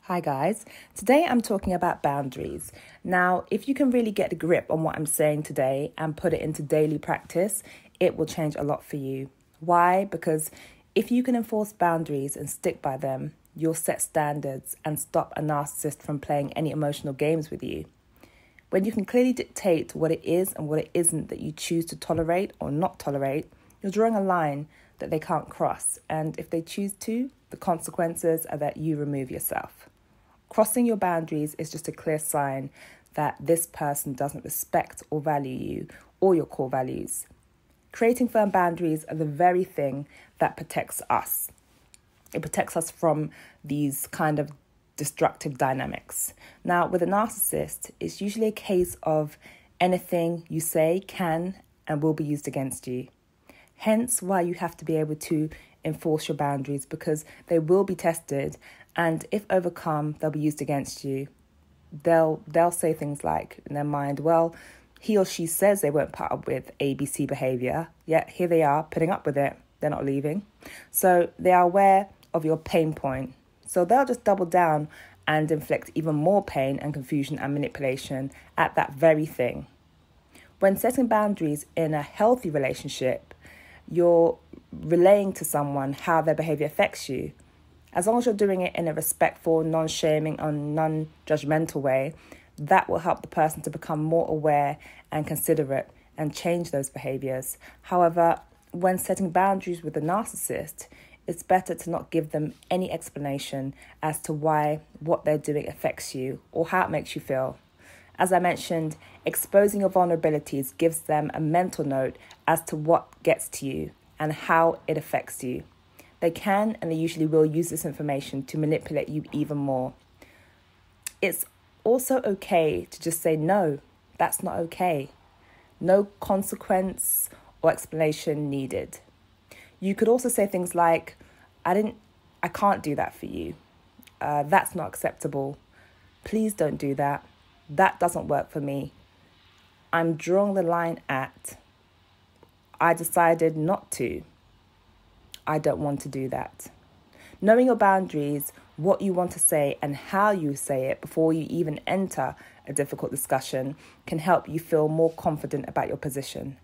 Hi guys, today I'm talking about boundaries. Now, if you can really get a grip on what I'm saying today and put it into daily practice, it will change a lot for you. Why? Because if you can enforce boundaries and stick by them, you'll set standards and stop a narcissist from playing any emotional games with you. When you can clearly dictate what it is and what it isn't that you choose to tolerate or not tolerate, you're drawing a line that they can't cross. And if they choose to, the consequences are that you remove yourself. Crossing your boundaries is just a clear sign that this person doesn't respect or value you or your core values. Creating firm boundaries are the very thing that protects us. It protects us from these kind of destructive dynamics. Now, with a narcissist, it's usually a case of anything you say can and will be used against you. Hence why you have to be able to enforce your boundaries, because they will be tested, and if overcome, they'll be used against you. They'll say things like in their mind, well, he or she says they won't put up with ABC behaviour, yet here they are putting up with it. They're not leaving. So they are aware of your pain point. So they'll just double down and inflict even more pain and confusion and manipulation at that very thing. When setting boundaries in a healthy relationship, you're relaying to someone how their behaviour affects you. As long as you're doing it in a respectful, non-shaming, and non-judgmental way, that will help the person to become more aware and considerate and change those behaviours. However, when setting boundaries with a narcissist, it's better to not give them any explanation as to why what they're doing affects you or how it makes you feel. As I mentioned, exposing your vulnerabilities gives them a mental note as to what gets to you and how it affects you. They can and they usually will use this information to manipulate you even more. It's also okay to just say, no, that's not okay. No consequence or explanation needed. You could also say things like, I can't do that for you. That's not acceptable. Please don't do that. That doesn't work for me. I'm drawing the line at, I decided not to. I don't want to do that. Knowing your boundaries, what you want to say and how you say it before you even enter a difficult discussion can help you feel more confident about your position.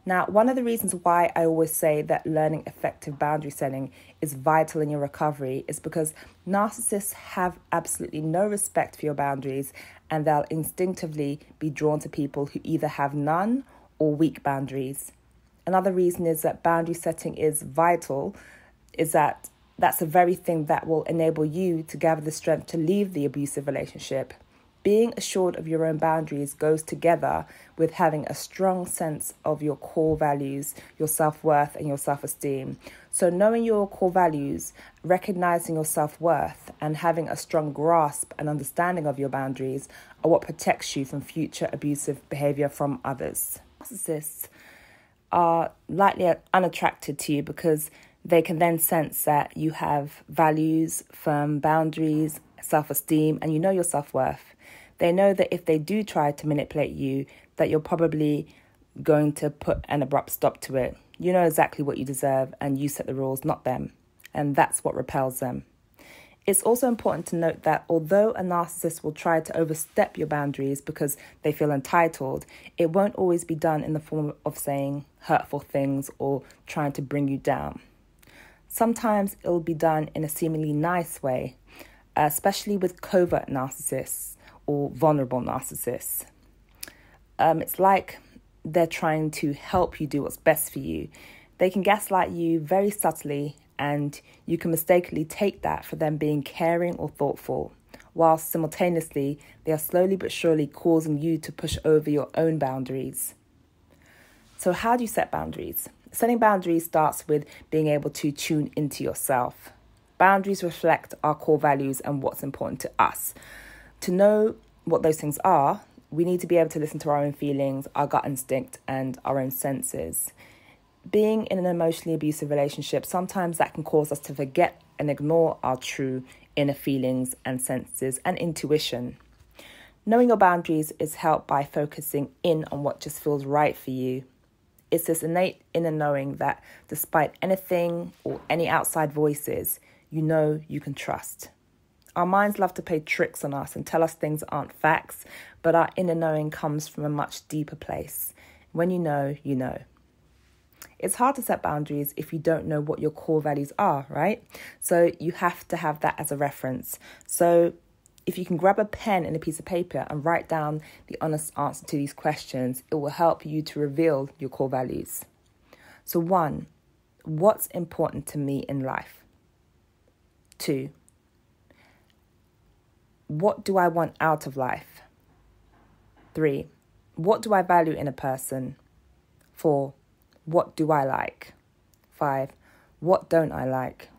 Now, one of the reasons why I always say that learning effective boundary setting is vital in your recovery is because narcissists have absolutely no respect for your boundaries, and they'll instinctively be drawn to people who either have none or weak boundaries. Another reason is that boundary setting is vital, is that that's the very thing that will enable you to gather the strength to leave the abusive relationship. Being assured of your own boundaries goes together with having a strong sense of your core values, your self-worth and your self-esteem. So knowing your core values, recognizing your self-worth and having a strong grasp and understanding of your boundaries are what protects you from future abusive behavior from others. Narcissists are likely unattracted to you because they can then sense that you have values, firm boundaries, self-esteem, and you know your self-worth. They know that if they do try to manipulate you, that you're probably going to put an abrupt stop to it. You know exactly what you deserve and you set the rules, not them. And that's what repels them. It's also important to note that although a narcissist will try to overstep your boundaries because they feel entitled, it won't always be done in the form of saying hurtful things or trying to bring you down. Sometimes it'll be done in a seemingly nice way, especially with covert narcissists or vulnerable narcissists. It's like they're trying to help you do what's best for you. They can gaslight you very subtly, and you can mistakenly take that for them being caring or thoughtful, while simultaneously they are slowly but surely causing you to push over your own boundaries. So how do you set boundaries? Setting boundaries starts with being able to tune into yourself. Boundaries reflect our core values and what's important to us. To know what those things are, we need to be able to listen to our own feelings, our gut instinct, and our own senses. Being in an emotionally abusive relationship, sometimes that can cause us to forget and ignore our true inner feelings and senses and intuition. Knowing your boundaries is helped by focusing in on what just feels right for you. It's this innate inner knowing that despite anything or any outside voices, you know you can trust. Our minds love to play tricks on us and tell us things aren't facts, but our inner knowing comes from a much deeper place. When you know, you know. It's hard to set boundaries if you don't know what your core values are, right? So you have to have that as a reference. So if you can grab a pen and a piece of paper and write down the honest answer to these questions, it will help you to reveal your core values. So 1, what's important to me in life? 2, what do I want out of life? 3, what do I value in a person? 4, what do I like? 5, what don't I like?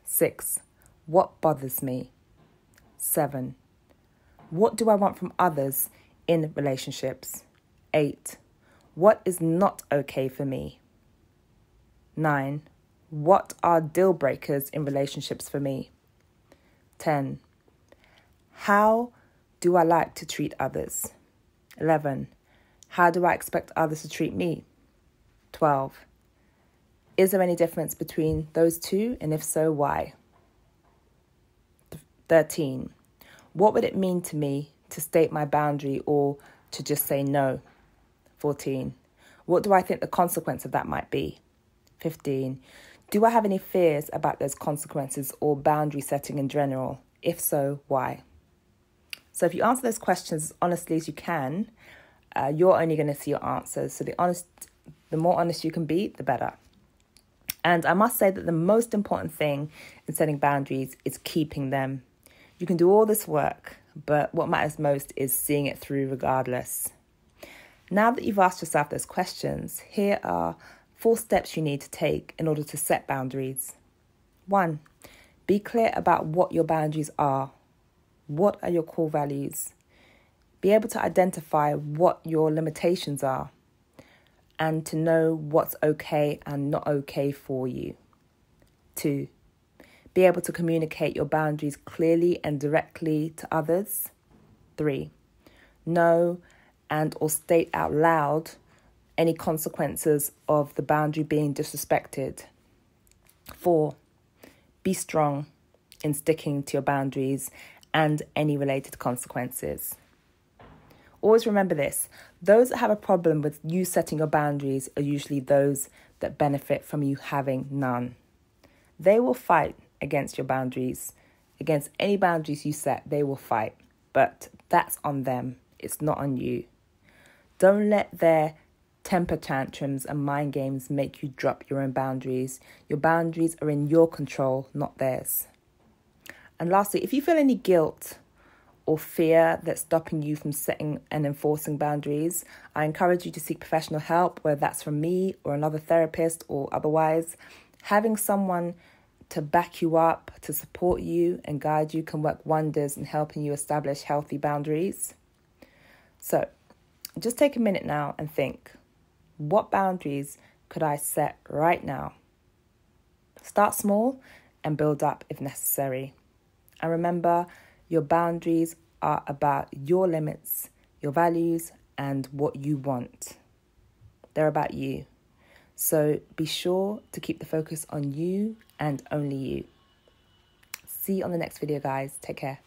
6, what bothers me? 7, what do I want from others in relationships? 8, what is not okay for me? 9, what are deal breakers in relationships for me? 10, how do I like to treat others? 11, how do I expect others to treat me? 12, is there any difference between those two, and if so, why? 13, what would it mean to me to state my boundary or to just say no? 14, what do I think the consequence of that might be? 15, do I have any fears about those consequences or boundary setting in general? If so, why? So if you answer those questions as honestly as you can, you're only going to see your answers. So the more honest you can be, the better. And I must say that the most important thing in setting boundaries is keeping them. You can do all this work, but what matters most is seeing it through regardless. Now that you've asked yourself those questions, here are 4 steps you need to take in order to set boundaries. 1, be clear about what your boundaries are. What are your core values? Be able to identify what your limitations are and to know what's okay and not okay for you. 2, be able to communicate your boundaries clearly and directly to others. 3, know and or state out loud any consequences of the boundary being disrespected. 4, be strong in sticking to your boundaries and any related consequences. Always remember this, those that have a problem with you setting your boundaries are usually those that benefit from you having none. They will fight against your boundaries. Against any boundaries you set, they will fight. But that's on them. It's not on you. Don't let their temper tantrums and mind games make you drop your own boundaries. Your boundaries are in your control, not theirs. And lastly, if you feel any guilt or fear that's stopping you from setting and enforcing boundaries, I encourage you to seek professional help, whether that's from me or another therapist or otherwise. Having someone to back you up, to support you and guide you can work wonders in helping you establish healthy boundaries. So just take a minute now and think, what boundaries could I set right now? Start small and build up if necessary. And remember, your boundaries are about your limits, your values, and what you want. They're about you. So be sure to keep the focus on you and only you. See you on the next video, guys. Take care.